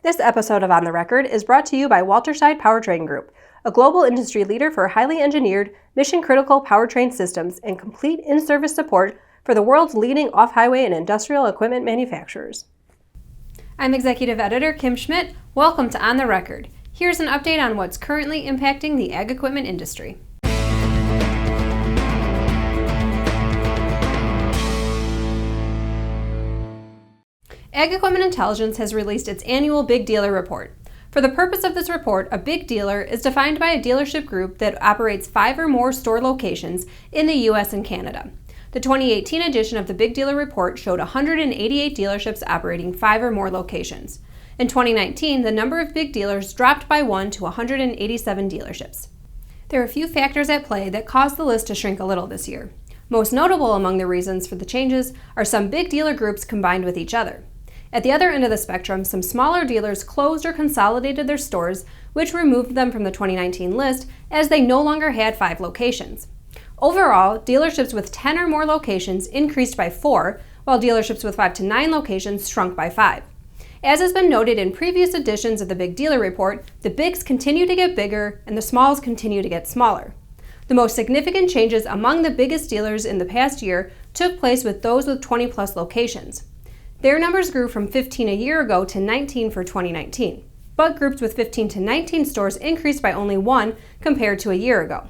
This episode of On the Record is brought to you by Walterside Powertrain Group, a global industry leader for highly engineered, mission-critical powertrain systems and complete in-service support for the world's leading off-highway and industrial equipment manufacturers. I'm Executive Editor Kim Schmidt. Welcome to On the Record. Here's an update on what's currently impacting the ag equipment industry. Ag Equipment Intelligence has released its annual Big Dealer Report. For the purpose of this report, a big dealer is defined by a dealership group that operates 5 or more store locations in the U.S. and Canada. The 2018 edition of the Big Dealer Report showed 188 dealerships operating 5 or more locations. In 2019, the number of big dealers dropped by 1 to 187 dealerships. There are a few factors at play that caused the list to shrink a little this year. Most notable among the reasons for the changes are some big dealer groups combined with each other. At the other end of the spectrum, some smaller dealers closed or consolidated their stores, which removed them from the 2019 list as they no longer had 5 locations. Overall, dealerships with 10 or more locations increased by 4, while dealerships with 5 to 9 locations shrunk by 5. As has been noted in previous editions of the Big Dealer Report, the bigs continue to get bigger and the smalls continue to get smaller. The most significant changes among the biggest dealers in the past year took place with those with 20-plus locations. Their numbers grew from 15 a year ago to 19 for 2019, but groups with 15 to 19 stores increased by only 1 compared to a year ago.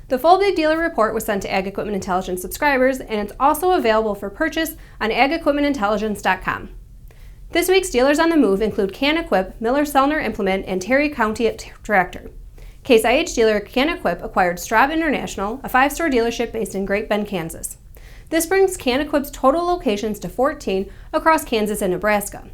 The full Big Dealer Report was sent to Ag Equipment Intelligence subscribers, and it's also available for purchase on agequipmentintelligence.com. This week's dealers on the move include Can-Equip, Miller-Sellner Implement, and Terry County Tractor. Case IH dealer Can-Equip acquired Straub International, a 5-store dealership based in Great Bend, Kansas. This brings Can-Equip's total locations to 14 across Kansas and Nebraska.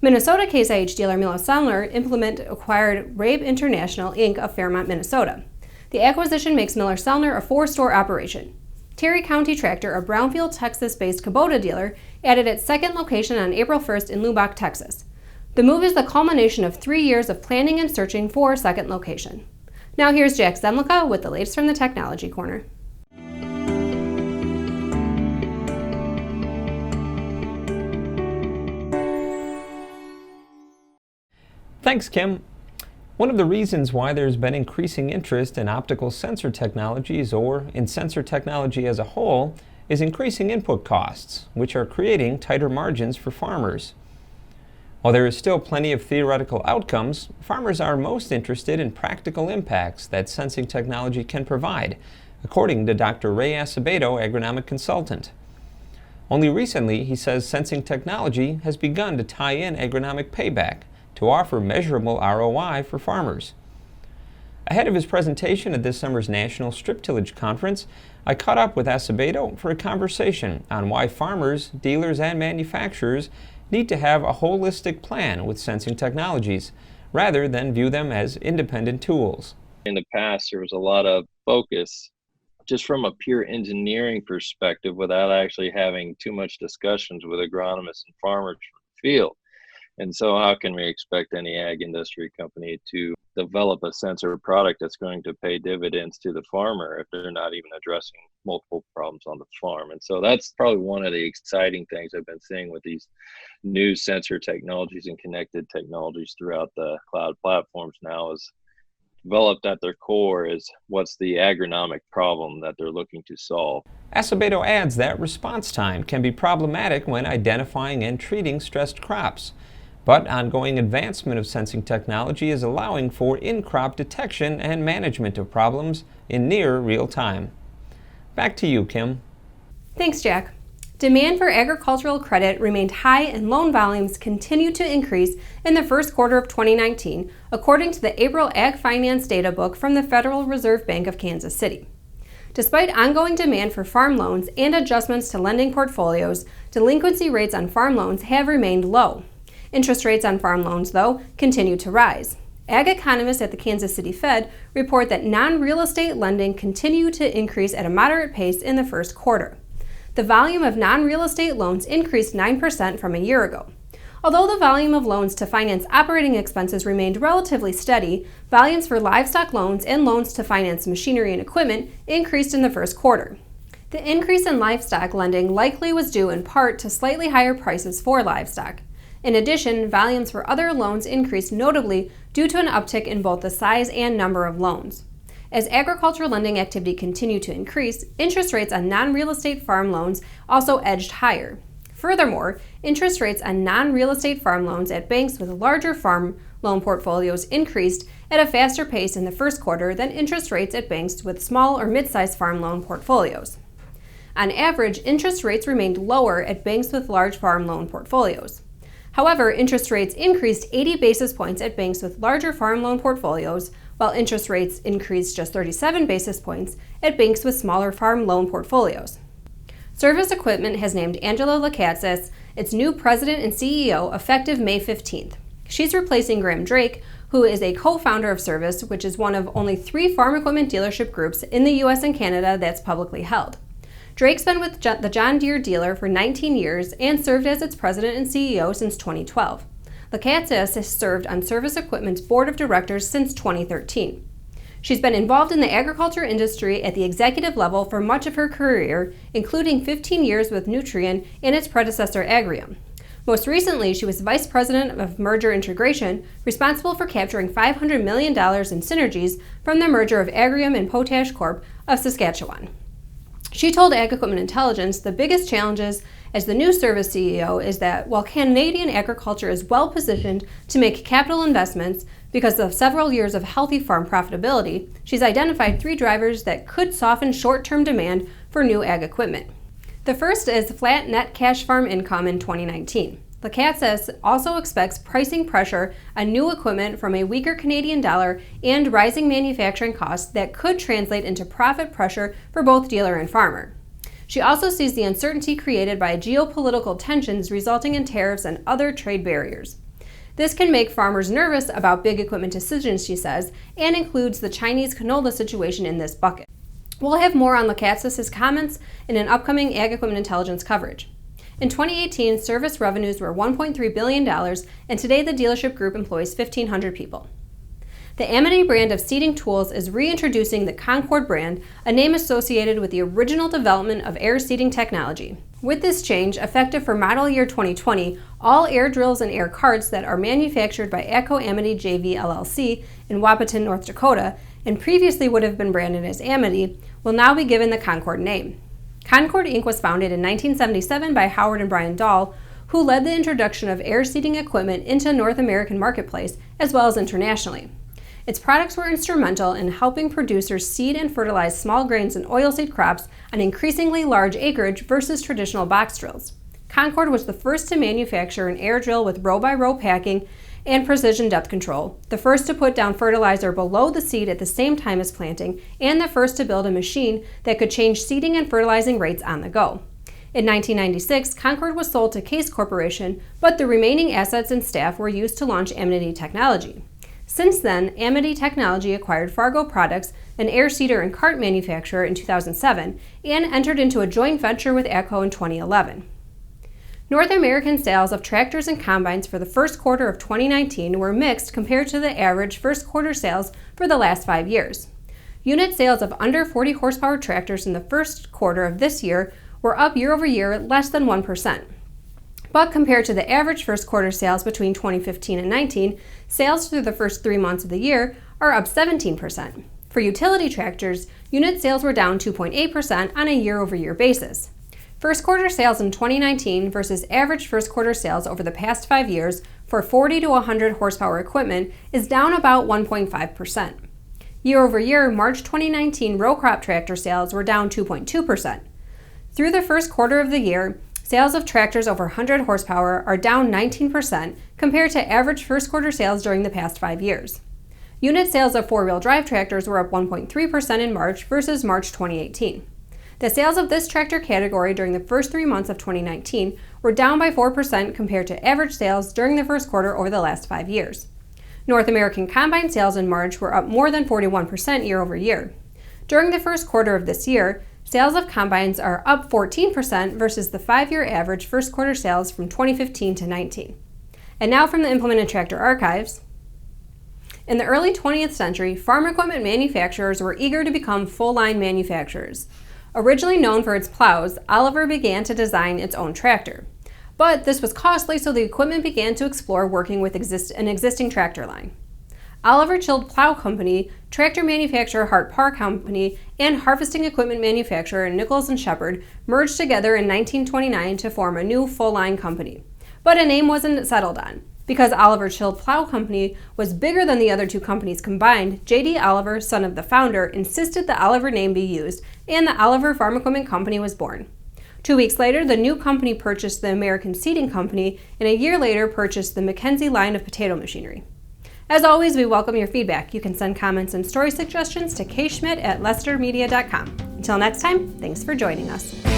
Minnesota Case IH dealer Miller-Sellner Implement acquired Rabe International, Inc. of Fairmont, Minnesota. The acquisition makes Miller-Sellner a 4-store operation. Terry County Tractor, a Brownfield, Texas-based Kubota dealer, added its second location on April 1st in Lubbock, Texas. The move is the culmination of 3 years of planning and searching for a second location. Now here's Jack Zemlicka with the latest from the Technology Corner. Thanks, Kim. One of the reasons why there's been increasing interest in optical sensor technologies or in sensor technology as a whole is increasing input costs, which are creating tighter margins for farmers. While there is still plenty of theoretical outcomes, farmers are most interested in practical impacts that sensing technology can provide, according to Dr. Ray Acevedo, agronomic consultant. Only recently, he says sensing technology has begun to tie in agronomic payback to offer measurable ROI for farmers. Ahead of his presentation at this summer's National Strip Tillage Conference, I caught up with Acevedo for a conversation on why farmers, dealers, and manufacturers need to have a holistic plan with sensing technologies, rather than view them as independent tools. In the past, there was a lot of focus just from a pure engineering perspective without actually having too much discussions with agronomists and farmers from the field. And so how can we expect any ag industry company to develop a sensor product that's going to pay dividends to the farmer if they're not even addressing multiple problems on the farm? And so that's probably one of the exciting things I've been seeing with these new sensor technologies and connected technologies throughout the cloud platforms now is developed at their core is what's the agronomic problem that they're looking to solve. Acevedo adds that response time can be problematic when identifying and treating stressed crops. But ongoing advancement of sensing technology is allowing for in-crop detection and management of problems in near real time. Back to you, Kim. Thanks, Jack. Demand for agricultural credit remained high and loan volumes continued to increase in the first quarter of 2019, according to the April Ag Finance Data Book from the Federal Reserve Bank of Kansas City. Despite ongoing demand for farm loans and adjustments to lending portfolios, delinquency rates on farm loans have remained low. Interest rates on farm loans, though, continue to rise. Ag economists at the Kansas City Fed report that non-real estate lending continued to increase at a moderate pace in the first quarter. The volume of non-real estate loans increased 9% from a year ago. Although the volume of loans to finance operating expenses remained relatively steady, volumes for livestock loans and loans to finance machinery and equipment increased in the first quarter. The increase in livestock lending likely was due in part to slightly higher prices for livestock. In addition, volumes for other loans increased notably due to an uptick in both the size and number of loans. As agricultural lending activity continued to increase, interest rates on non-real estate farm loans also edged higher. Furthermore, interest rates on non-real estate farm loans at banks with larger farm loan portfolios increased at a faster pace in the first quarter than interest rates at banks with small or mid-sized farm loan portfolios. On average, interest rates remained lower at banks with large farm loan portfolios. However, interest rates increased 80 basis points at banks with larger farm loan portfolios, while interest rates increased just 37 basis points at banks with smaller farm loan portfolios. Cervus Equipment has named Angela Lekatsas its new president and CEO effective May 15th. She's replacing Graham Drake, who is a co-founder of Cervus, which is one of only 3 farm equipment dealership groups in the U.S. and Canada that's publicly held. Drake's been with the John Deere dealer for 19 years and served as its president and CEO since 2012. Lekatsas has served on Cervus Equipment's board of directors since 2013. She's been involved in the agriculture industry at the executive level for much of her career, including 15 years with Nutrien and its predecessor Agrium. Most recently, she was vice president of merger integration, responsible for capturing $500 million in synergies from the merger of Agrium and Potash Corp. Of Saskatchewan. She told Ag Equipment Intelligence the biggest challenges as the new Cervus CEO is that while Canadian agriculture is well positioned to make capital investments because of several years of healthy farm profitability, she's identified 3 drivers that could soften short-term demand for new ag equipment. The first is flat net cash farm income in 2019. Lekatsas also expects pricing pressure on new equipment from a weaker Canadian dollar and rising manufacturing costs that could translate into profit pressure for both dealer and farmer. She also sees the uncertainty created by geopolitical tensions resulting in tariffs and other trade barriers. This can make farmers nervous about big equipment decisions, she says, and includes the Chinese canola situation in this bucket. We'll have more on Lekatsas' comments in an upcoming Ag Equipment Intelligence coverage. In 2018, Cervus revenues were $1.3 billion, and today the dealership group employs 1,500 people. The Amity brand of seeding tools is reintroducing the Concord brand, a name associated with the original development of air seeding technology. With this change, effective for model year 2020, all air drills and air carts that are manufactured by ATCO Amity JV LLC in Wahpeton, North Dakota, and previously would have been branded as Amity, will now be given the Concord name. Concord Inc. was founded in 1977 by Howard and Brian Dahl, who led the introduction of air seeding equipment into North American marketplace as well as internationally. Its products were instrumental in helping producers seed and fertilize small grains and oilseed crops on increasingly large acreage versus traditional box drills. Concord was the first to manufacture an air drill with row-by-row packing and precision depth control, the first to put down fertilizer below the seed at the same time as planting, and the first to build a machine that could change seeding and fertilizing rates on the go. In 1996, Concord was sold to Case Corporation, but the remaining assets and staff were used to launch Amity Technology. Since then, Amity Technology acquired Fargo Products, an air seeder and cart manufacturer, in 2007, and entered into a joint venture with ATCO in 2011. North American sales of tractors and combines for the first quarter of 2019 were mixed compared to the average first quarter sales for the last 5 years. Unit sales of under 40 horsepower tractors in the first quarter of this year were up year over year less than 1%. But compared to the average first quarter sales between 2015 and 19, sales through the first 3 months of the year are up 17%. For utility tractors, unit sales were down 2.8% on a year over year basis. First quarter sales in 2019 versus average first quarter sales over the past 5 years for 40 to 100 horsepower equipment is down about 1.5%. Year over year, March 2019 row crop tractor sales were down 2.2%. Through the first quarter of the year, sales of tractors over 100 horsepower are down 19% compared to average first quarter sales during the past 5 years. Unit sales of four-wheel drive tractors were up 1.3% in March versus March 2018. The sales of this tractor category during the first 3 months of 2019 were down by 4% compared to average sales during the first quarter over the last 5 years. North American combine sales in March were up more than 41% year over year. During the first quarter of this year, sales of combines are up 14% versus the 5-year average first quarter sales from 2015 to 19. And now from the Implemented Tractor Archives. In the early 20th century, farm equipment manufacturers were eager to become full-line manufacturers. Originally known for its plows, Oliver began to design its own tractor. But this was costly, so the equipment began to explore working with an existing tractor line. Oliver Chilled Plow Company, tractor manufacturer Hart Park Company, and harvesting equipment manufacturer Nichols and Shepard merged together in 1929 to form a new full-line company. But a name wasn't settled on. Because Oliver Chilled Plow Company was bigger than the other two companies combined, J.D. Oliver, son of the founder, insisted the Oliver name be used, and the Oliver Farm Equipment Company was born. 2 weeks later, the new company purchased the American Seeding Company, and a year later purchased the Mackenzie line of potato machinery. As always, we welcome your feedback. You can send comments and story suggestions to kschmidt@lestermedia.com. Until next time, thanks for joining us.